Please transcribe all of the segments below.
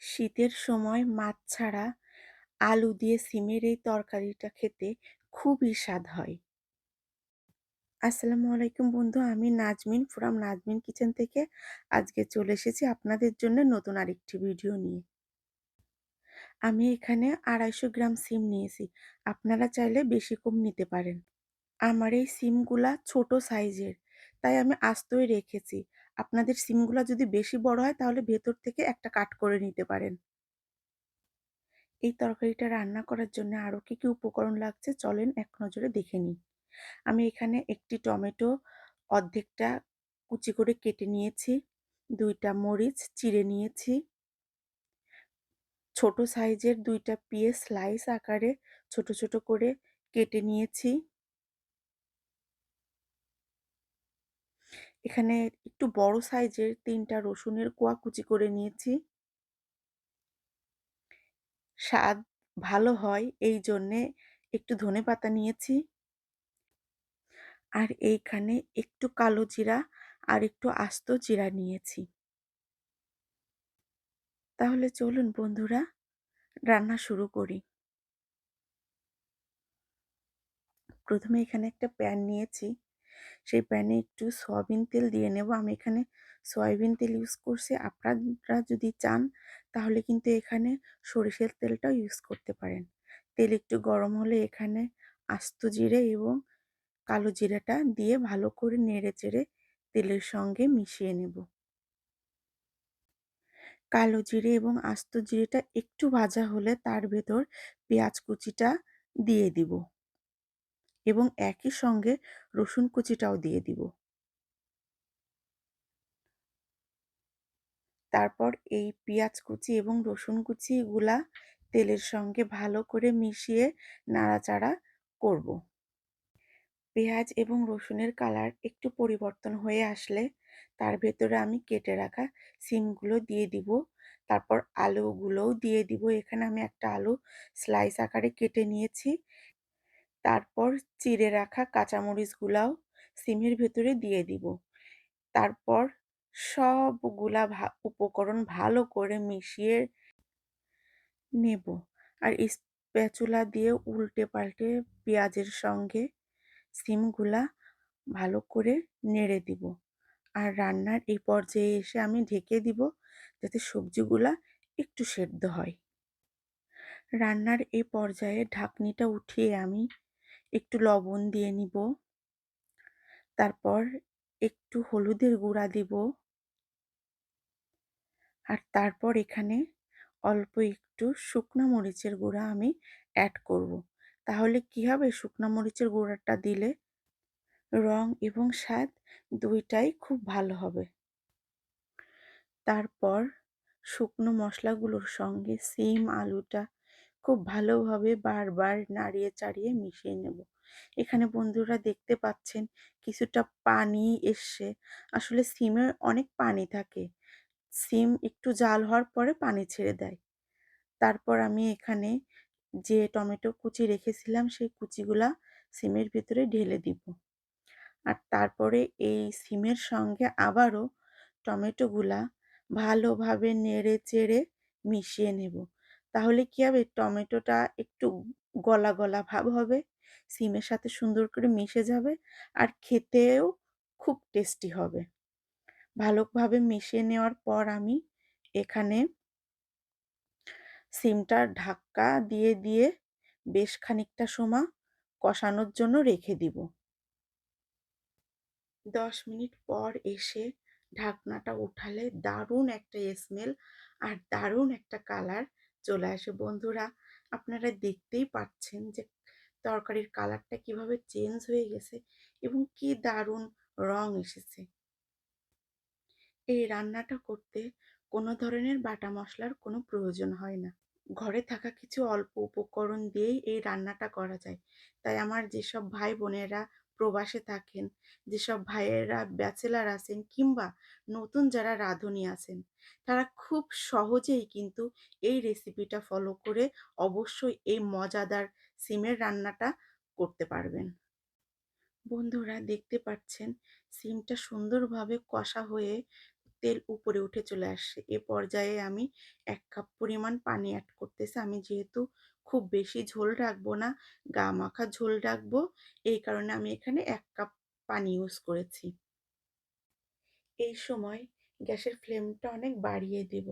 শীতের সময় মাছ ছাড়া আলু দিয়ে সিমের এই তরকারিটা খেতে খুবই স্বাদ হয়। আসসালামু আলাইকুম বন্ধু, আমি নাজমিন ফ্রম নাজমিন কিচেন থেকে আজকে চলে এসেছি আপনাদের জন্য নতুন আরেকটি ভিডিও নিয়ে। আমি এখানে ২৫০ গ্রাম সিম নিয়েছি। আপনারা চাইলে বেশি কম নিতে পারেন। আমার এই সিমগুলা ছোট সাইজের, তাই আমি আস্তই রেখেছি। আপনাদের সিমগুলা যদি বেশি বড় হয় তাহলে ভেতর থেকে একটা কাট করে নিতে পারেন। এই তরকারিটা রান্না করার জন্য আরও কি উপকরণ লাগছে চলেন এক নজরে দেখে নিই। আমি এখানে একটি টমেটো অর্ধেকটা কুচি করে কেটে নিয়েছি, ২ টা মরিচ চিড়ে নিয়েছি, ছোট সাইজের ২ টা পেঁয়াজ স্লাইস আকারে ছোট ছোট করে কেটে নিয়েছি। এখানে একটু বড় সাইজের ৩ টা রসুনের কোয়া কুচি করে নিয়েছি। স্বাদ ভালো হয় এই জন্যে একটু ধনেপাতা নিয়েছি। আর এইখানে একটু কালো জিরা আর একটু আস্ত জিরা নিয়েছি। তাহলে চলুন বন্ধুরা রান্না শুরু করি। প্রথমে এখানে একটা প্যান নিয়েছি। সেই প্যানে একটু সয়াবিন তেল দিয়ে নেব। আমি এখানে সয়াবিন তেল ইউজ করছি। আপনারা যদি চান তাহলে কিন্তু এখানে সরিষার তেলটাও ইউজ করতে পারেন। তেল একটু গরম হলে এখানে আস্ত জিরে এবং কালো জিরাটা দিয়ে ভালো করে নেড়েচেড়ে তেলের সঙ্গে মিশিয়ে নেব। কালো জিরে এবং আস্ত জিরেটা একটু ভাজা হলে তার ভেতর পেঁয়াজ কুচিটা দিয়ে দিব এবং একই সঙ্গে রসুন কুচিটাও দিয়ে দিব। তারপর এই পেঁয়াজ কুচি এবং রসুন কুচি এগুলা তেলের সঙ্গে ভালো করে মিশিয়ে নাড়াচাড়া করব। পেঁয়াজ এবং রসুনের কালার একটু পরিবর্তন হয়ে আসলে তার ভেতরে আমি কেটে রাখা সিমগুলো দিয়ে দিব। তারপর আলুগুলোও দিয়ে দিব। এখানে আমি একটা আলু স্লাইস আকারে কেটে নিয়েছি। তারপর চিড়ে রাখা কাঁচামরিচগুলাও সিমের ভেতরে দিয়ে দিব। তারপর সবগুলা উপকরণ ভালো করে মিশিয়ে নেব। আর স্প্যাচুলা দিয়ে উল্টে পাল্টে পেঁয়াজের সঙ্গে সিমগুলা ভালো করে নেড়ে দিব। আর রান্নার এই পর্যায়ে এসে আমি ঢেকে দিব যাতে সবজিগুলা একটু সেদ্ধ হয়। রান্নার এই পর্যায়ে ঢাকনিটা উঠিয়ে আমি একটু লবণ দিয়ে নিব। তারপর একটু হলুদের গুঁড়া দিব। আর তারপর এখানে অল্প একটু শুকনা মরিচের গুঁড়া আমি অ্যাড করব। তাহলে কি হবে, শুকনা মরিচের গুঁড়াটা দিলে রং এবং স্বাদ দুইটাই খুব ভালো হবে। তারপর শুকনো মশলাগুলোর সঙ্গে সিম আলুটা খুব ভালোভাবে বারবার নাড়িয়ে চাড়িয়ে মিশিয়ে নেব। এখানে বন্ধুরা দেখতে পাচ্ছেন কিছুটা পানি এসছে। আসলে সিমে অনেক পানি থাকে। সিম একটু জাল হওয়ার পরে পানি ছেড়ে দেয়। তারপর আমি এখানে যে টমেটো কুচি রেখেছিলাম সেই কুচিগুলা সিমের ভিতরে ঢেলে দিব। আর তারপরে এই সিমের সঙ্গে আবারও টমেটোগুলা ভালোভাবে নেড়ে চেড়ে মিশিয়ে নেব। তাহলে কি হবে, টমেটোটা একটু গলা গলা ভাব হবে, সিমের সাথে সুন্দর করে মিশে যাবে আর খেতেও খুব টেস্টি হবে। ভালোভাবে মিশিয়ে নেওয়ার পর আমি এখানে সিমটার ঢাকা দিয়ে বেশ খানিকটা সময় কষানোর জন্য রেখে দিব। ১০ মিনিট পর এসে ঢাকনাটা উঠালে দারুণ একটা স্মেল আর দারুণ একটা কালার চলে আসে। বন্ধুরা আপনারা দেখতেই পাচ্ছেন যে তরকারির কালারটা কিভাবে চেঞ্জ হয়ে গেছে এবং কি দারুণ রং এসেছে। এই রান্নাটা করতে কোনো ধরনের বাটা মশলার কোনো প্রয়োজন হয় না। ঘরে থাকা কিছু অল্প উপকরণ দিয়েই এই রান্নাটা করা যায়। তাই আমার যেসব ভাই বোনেরা প্রবাসে থাকেন, যেসব ভাইয়েরা ব্যাচেলর আছেন কিংবা নতুন যারা রাঁধুনি আছেন, তারা খুব সহজেই কিন্তু এই রেসিপিটা ফলো করে অবশ্যই এই মজাদার সিমের রান্নাটা করতে পারবেন। বন্ধুরা দেখতে পাচ্ছেন সিমটা সুন্দরভাবে কষা হয়ে তেল উপরে উঠে চলে আসছে। এ পর্যায়ে আমি ১ কাপ পরিমাণ পানি অ্যাড করতেছি। আমি যেহেতু খুব বেশি ঝোল রাখবো না, গা মাখা ঝোল রাখবো, এই কারণে আমি এখানে ১ কাপ পানি ইউজ করেছি। এই সময় গ্যাসের ফ্লেমটা অনেক বাড়িয়ে দেব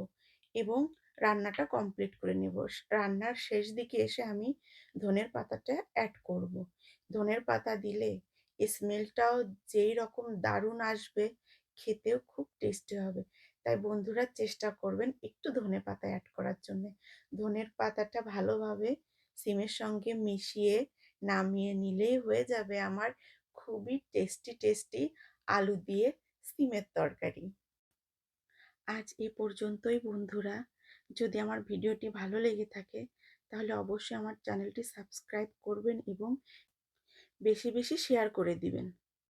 এবং রান্নাটা কমপ্লিট করে নেব। রান্নার শেষ দিকে এসে আমি ধনের পাতাটা অ্যাড করব। ধনের পাতা দিলে স্মেলটাও যেই রকম দারুণ আসবে, খেতেও খুব টেস্টি হবে। তাই বন্ধুরা চেষ্টা করবেন একটু ধনেপাতা অ্যাড করার জন্যে। ধনের পাতাটা ভালোভাবে সিমের সঙ্গে মিশিয়ে নামিয়ে নিলেই হয়ে যাবে আমার খুবই টেস্টি আলু দিয়ে সিমের তরকারি। আজ এ পর্যন্তই বন্ধুরা। যদি আমার ভিডিওটি ভালো লেগে থাকে তাহলে অবশ্যই আমার চ্যানেলটি সাবস্ক্রাইব করবেন এবং বেশি শেয়ার করে দিবেন।